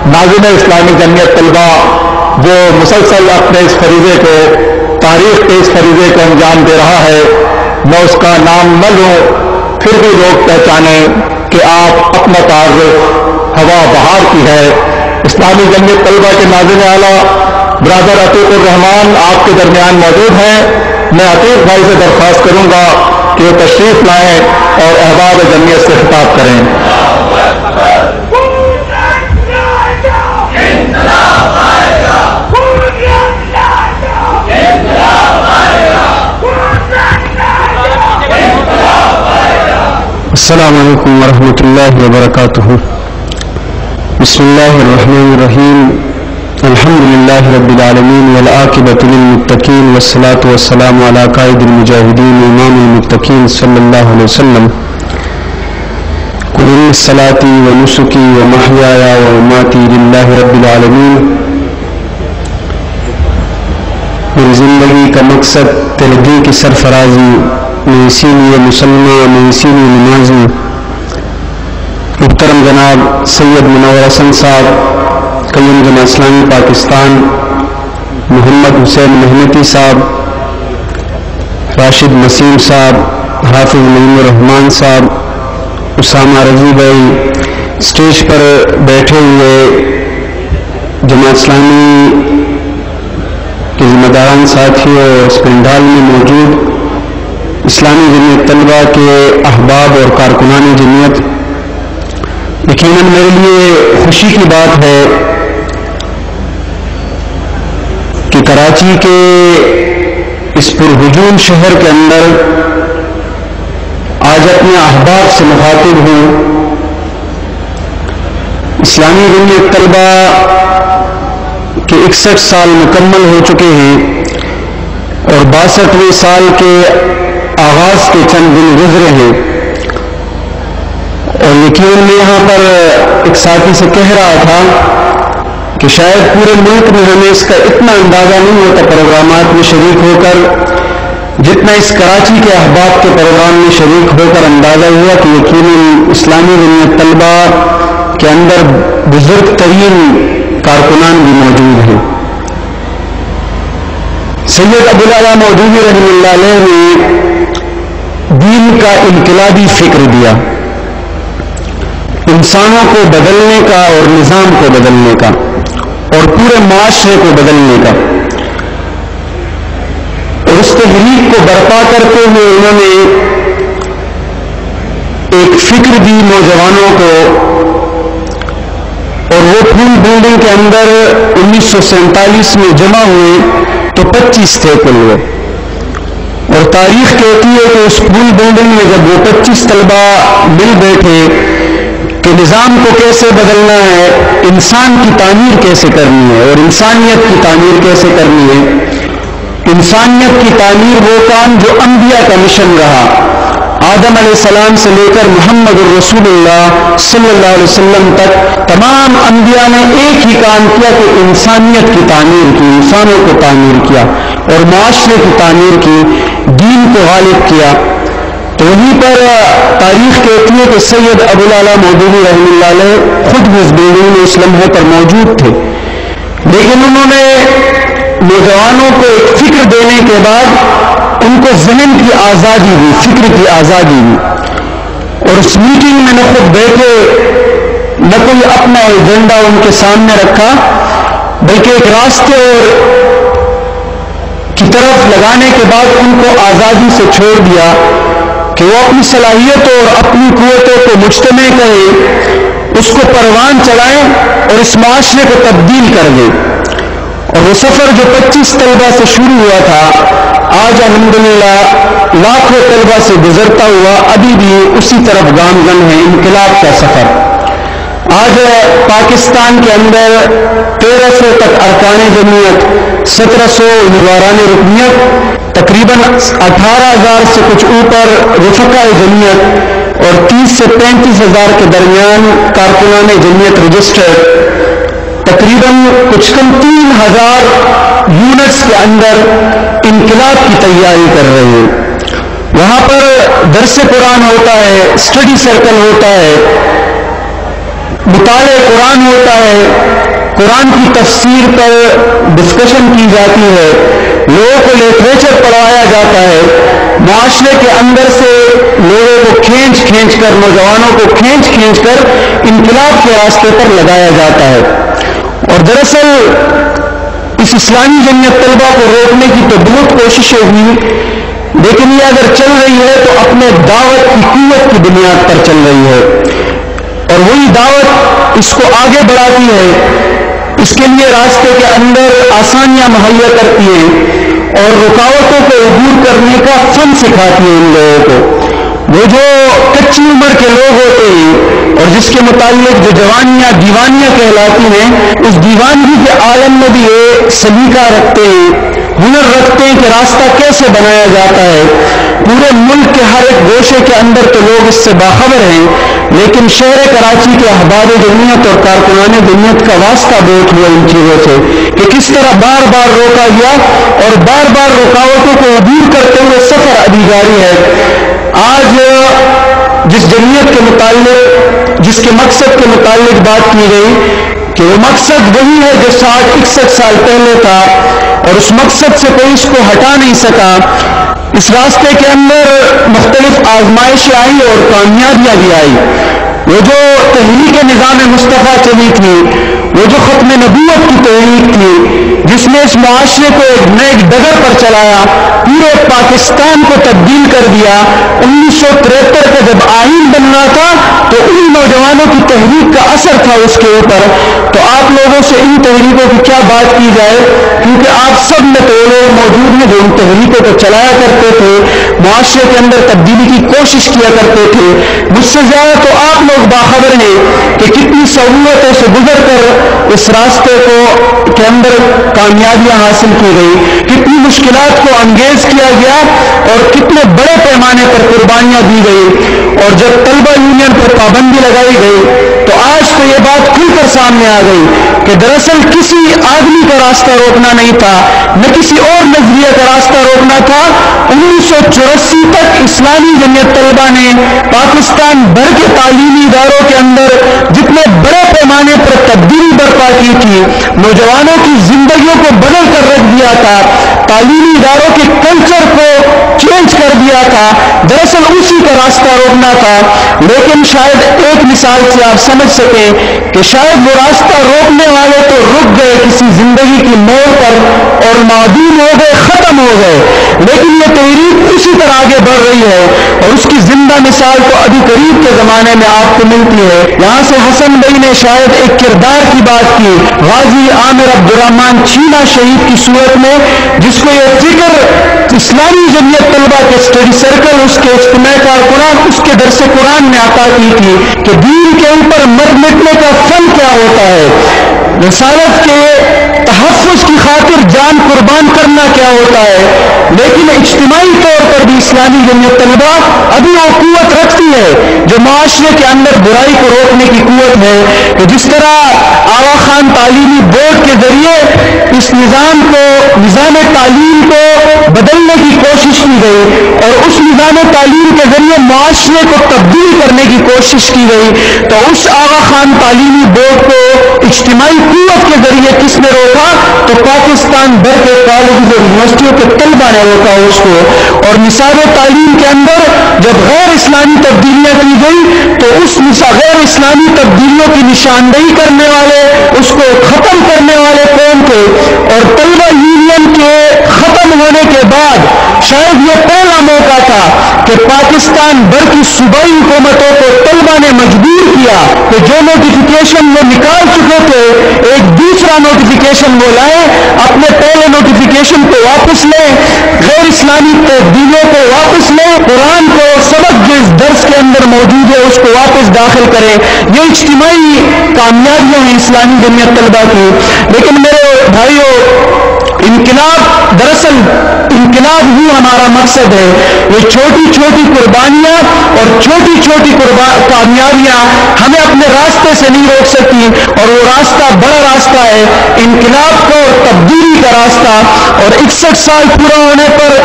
ناظرین اسلامی جمعیت طلبہ جو مسلسل اپنے اس فریضے کو، تاریخ کے اس فریضے کو انجام دے رہا ہے، میں اس کا نام نہ لوں پھر بھی لوگ پہچانیں کہ آپ اپنا تعارف ہوا بہار کی ہے۔ اسلامی جمعیت طلبہ کے ناظرین اعلیٰ برادر عتیق الرحمان آپ کے درمیان موجود ہیں۔ میں عتیق بھائی سے درخواست کروں گا کہ وہ تشریف لائیں اور احباب جمعیت سے خطاب کریں۔ السلام علیکم ورحمۃ اللہ وبرکاتہ۔ بسم اللہ الرحمن الرحیم۔ الحمد للہ رب العالمین والعاقبۃ للمتقین والصلاۃ والسلام علی قائد المجاہدین امام المتقین صلی اللہ علیہ وسلم۔ قل ان صلاتی ونسکی ومحیایا ومماتی للہ رب العالمین۔ میری زندگی کا مقصد تلگی کی سرفرازی، میں اسی لیے مسلمہ، میں اسی لیے نمازی۔ محترم جناب سید منور حسن صاحب، قیم جماعت اسلامی پاکستان، محمد حسین محنتی صاحب، راشد مسیم صاحب، حافظ نعیم الرحمان صاحب، اسامہ رضی بھائی، اسٹیج پر بیٹھے ہوئے جماعت اسلامی کے ذمہ داران ساتھیوں، اس پنڈال میں موجود اسلامی جمعیت طلبہ کے احباب اور کارکنان جمعیت، یقیناً میرے لیے خوشی کی بات ہے کہ کراچی کے اس پرہجوم شہر کے اندر آج اپنے احباب سے مخاطب ہوں۔ اسلامی جمعیت طلبہ کے 61 سال مکمل ہو چکے ہیں اور 62ویں سال کے آغاز کے چند دن گزرے ہیں، اور یقین میں یہاں پر ایک ساتھی سے کہہ رہا تھا کہ شاید پورے ملک میں ہمیں اس کا اتنا اندازہ نہیں ہوتا پروگرامات میں شریک ہو کر جتنا اس کراچی کے احباب کے پروگرام میں شریک ہو کر اندازہ ہوا کہ یقیناً اسلامی جمعیت طلبہ کے اندر بزرگ ترین کارکنان بھی موجود ہیں۔ سید ابوالعلا مودودی رحمہ اللہ علیہ نے دین کا انقلابی فکر دیا، انسانوں کو بدلنے کا اور نظام کو بدلنے کا اور پورے معاشرے کو بدلنے کا، اور اس تحریک کو برپا کرتے ہوئے انہوں نے ایک فکر دی نوجوانوں کو، اور وہ پھول بلڈنگ کے اندر 1947 میں جمع ہوئے تو 25 تھے کل ہوئے، اور تاریخ کہتی ہے کہ اس پھول بلڈنگ میں جب وہ 25 طلبہ مل بیٹھے کہ نظام کو کیسے بدلنا ہے، انسان کی تعمیر کیسے کرنی ہے اور انسانیت کی تعمیر کیسے کرنی ہے۔ انسانیت کی تعمیر وہ کام جو انبیاء کا مشن رہا، آدم علیہ السلام سے لے کر محمد الرسول اللہ صلی اللہ علیہ وسلم تک تمام انبیاء نے ایک ہی کام کیا کہ انسانیت کی تعمیر کی، انسانوں کو تعمیر کیا اور معاشرے کی تعمیر کی، دین کو غالب کیا۔ تو وہیں پر تاریخ کہتی ہے کہ سید ابوالعلا مودودی رحمہ اللہ علیہ خود بھی اس بلڈنگ میں اس لمحے پر موجود تھے، لیکن انہوں نے نوجوانوں کو ایک فکر دینے کے بعد ان کو ذہن کی آزادی دی، فکر کی آزادی دی، اور اس میٹنگ میں نہ خود بیٹھے نہ کوئی اپنا ایجنڈا ان کے سامنے رکھا، بلکہ ایک راستے کی طرف لگانے کے بعد ان کو آزادی سے چھوڑ دیا کہ وہ اپنی صلاحیتوں اور اپنی قوتوں کو مجتمع کریں، اس کو پروان چلائیں اور اس معاشرے کو تبدیل کر دیں۔ اور وہ سفر جو 25 طلبہ سے شروع ہوا تھا، آج الحمدللہ لاکھوں طلبہ سے گزرتا ہوا ابھی بھی اسی طرف گامزن ہے، انقلاب کا سفر۔ آج پاکستان کے اندر 1300 تک ارکان جمعیت، 1700 نگاران رکنیت، تقریباً 18,000 سے کچھ اوپر رفقاء جمعیت اور 30 سے 35,000 کے درمیان کارکنان جمعیت رجسٹرڈ، تقریباً کچھ کم 3,000 یونٹس کے اندر انقلاب کی تیاری کر رہے ہیں۔ وہاں پر درس قرآن ہوتا ہے، اسٹڈی سرکل ہوتا ہے، مطالعہ قرآن ہوتا ہے، قرآن کی تفسیر پر ڈسکشن کی جاتی ہے، لوگوں کو لٹریچر پڑھایا جاتا ہے، معاشرے کے اندر سے لوگوں کو کھینچ کر، نوجوانوں کو کھینچ کر انقلاب کے راستے پر لگایا جاتا ہے۔ اور دراصل اس اسلامی جمعیت طلبہ کو روکنے کی تو بہت کوششیں ہوئی، لیکن یہ اگر چل رہی ہے تو اپنے دعوت کی قوت کی بنیاد پر چل رہی ہے، اور وہی دعوت اس کو آگے بڑھاتی ہے، اس کے لیے راستے کے اندر آسانیاں مہیا کرتی ہے اور رکاوٹوں کو عبور کرنے کا فن سکھاتی ہے ان لوگوں کو۔ وہ جو کچی عمر کے لوگ ہوتے ہیں اور جس کے متعلق جو جوانیاں دیوانیاں کہلاتی ہیں، اس دیوانگی کے عالم میں بھی یہ سلیقہ رکھتے ہیں، ہنر رکھتے ہیں کہ راستہ کیسے بنایا جاتا ہے۔ پورے ملک کے ہر ایک گوشے کے اندر تو لوگ اس سے باخبر ہیں، لیکن شہر کراچی کے احباب جمعیت اور کارکنان جمعیت کا واسطہ بہت ہوا ان چیزوں سے کہ کس طرح بار بار روکا گیا اور بار بار رکاوٹوں کو عبور کرتے ہوئے سفر ابھی جاری ہے۔ آج جس جمعیت کے متعلق، جس کے مقصد کے متعلق بات کی گئی کہ وہ مقصد وہی ہے جو 60-61 سال پہلے تھا اور اس مقصد سے کوئی اس کو ہٹا نہیں سکا۔ اس راستے کے اندر مختلف آزمائشیں آئی اور کامیابیاں بھی آئی۔ وہ جو تحریک نظام مصطفیٰ چلی تھی، وہ جو ختم نبوت کی تحریک تھی جس نے اس معاشرے کو ایک نئے ڈگر پر چلایا، پورے پاکستان کو تبدیل کر دیا۔ 1973 کا جب آئین بن رہا تھا تو ان نوجوانوں کی تحریک کا اثر تھا اس کے اوپر۔ تو آپ لوگوں سے ان تحریکوں کی کیا بات کی جائے، کیونکہ آپ سب میں تو لوگ موجود ہیں جو ان تحریکوں کو چلایا کرتے تھے، معاشرے کے اندر تبدیلی کی کوشش کیا کرتے تھے۔ مجھ سے زیادہ تو آپ لوگ باخبر ہیں کہ کتنی سہولتوں سے گزر کر اس راستے کو کے اندر کامیابیاں حاصل کی گئی، کتنی مشکلات کو انگیز کیا گیا اور کتنے بڑے پیمانے پر قربانیاں دی گئی۔ اور جب طلبہ یونین پر پابندی لگائی گئی تو آج تو یہ بات کھل کر سامنے آ گئی کہ دراصل کسی آدمی کا راستہ روکنا نہیں تھا، نہ کسی اور نظریے کا راستہ روکنا تھا۔ 1984 تک اسلامی جمعیت طلبہ نے پاکستان بھر کے تعلیمی اداروں کے اندر جتنے بڑے پیمانے پر تبدیلی برپا کی تھی، نوجوانوں کی زندگیوں کو بدل کر رکھ دیا تھا، تعلیمی اداروں کے کلچر کو چینج کر دیا تھا، دراصل اسی کا راستہ روکنا تھا۔ لیکن شاید ایک مثال سے آپ سمجھ سکیں کہ شاید وہ راستہ روکنے والے تو رک گئے کسی زندگی کی موڑ پر اور معدوم ہو گئے، ختم ہو گئے، لیکن یہ تحریک اسی طرح آگے بڑھ رہی ہے اور اس کی زندہ مثال تو ابھی قریب کے زمانے میں آپ کو ملتی ہے۔ یہاں سے حسن بھائی نے شاید ایک کردار کی بات کی، غازی عامر عبدالرحمان چھینا شہید کی صورت میں، جس کو یہ فکر اسلامی جمعیت طلبہ کے اسٹڈی سرکل، اس کے اجتماع کارکنان، اس کے درس قرآن نے عطا کی تھی کہ دین کے اوپر مر مٹنے کا فن کیا ہوتا ہے، رسالت کے تحفظ کی خاطر جان قربان کرنا کیا ہوتا ہے۔ لیکن اجتماعی طور پر بھی اسلامی جمعیت طلبہ ابھی وہ قوت رکھتی ہے جو معاشرے کے اندر برائی کو روکنے کی قوت ہے، کہ جس طرح آغا خان تعلیمی بورڈ کے ذریعے اس نظام تعلیم کو بدلنے کی کوشش کی گئی اور اس نظام تعلیم کے ذریعے معاشرے کو تبدیل کرنے کی کوشش کی گئی، تو اس آغا خان تعلیمی بورڈ کو اجتماعی قوت کے ذریعے کس نے روکا؟ تو پاکستان بھر کے کالجز اور یونیورسٹیوں کے طلبہ نے روکا اس کو۔ اور نصاب تعلیم کے اندر جب غیر اسلامی تبدیلیاں کی گئی تو اس غیر اسلامی تبدیلیوں کی نشاندہی کرنے والے، اس کو ختم کرنے والے کون تھے؟ اور طلبہ یونین کے ختم ہونے کے بعد شاید یہ پہلا موقع تھا کہ پاکستان بھر کی صوبائی حکومتوں کو طلبہ نے مجبور کیا کہ جو نوٹیفیکیشن وہ نکال چکے تھے ایک دوسرا نوٹیفیکیشن وہ لائیں، اپنے پہلے نوٹیفیکیشن کو واپس لیں، غیر اسلامی تبدیلیوں کو واپس لیں، قرآن کو سبق جو اس درس کے اندر موجود ہے اس کو واپس داخل کریں۔ یہ اجتماعی کامیابیاں ہیں اسلامی جمعیت طلبہ کی۔ لیکن میرے بھائیوں، انقلاب دراصل انقلاب ہی ہمارا مقصد ہے. یہ چھوٹی چھوٹی قربانیاں اور چھوٹی چھوٹی کامیابیاں ہمیں اپنے راستے سے نہیں روک سکتی, اور وہ راستہ بڑا راستہ ہے انقلاب کا اور تبدیلی کا راستہ. اور 61 سال پورا ہونے پر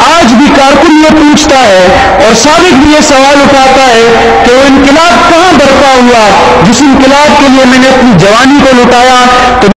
آج بھی کارکن یہ پوچھتا ہے اور سابق بھی یہ سوال اٹھاتا ہے کہ وہ انقلاب کہاں برپا ہوا جس انقلاب کے لیے میں نے اپنی جوانی کو لٹایا. تو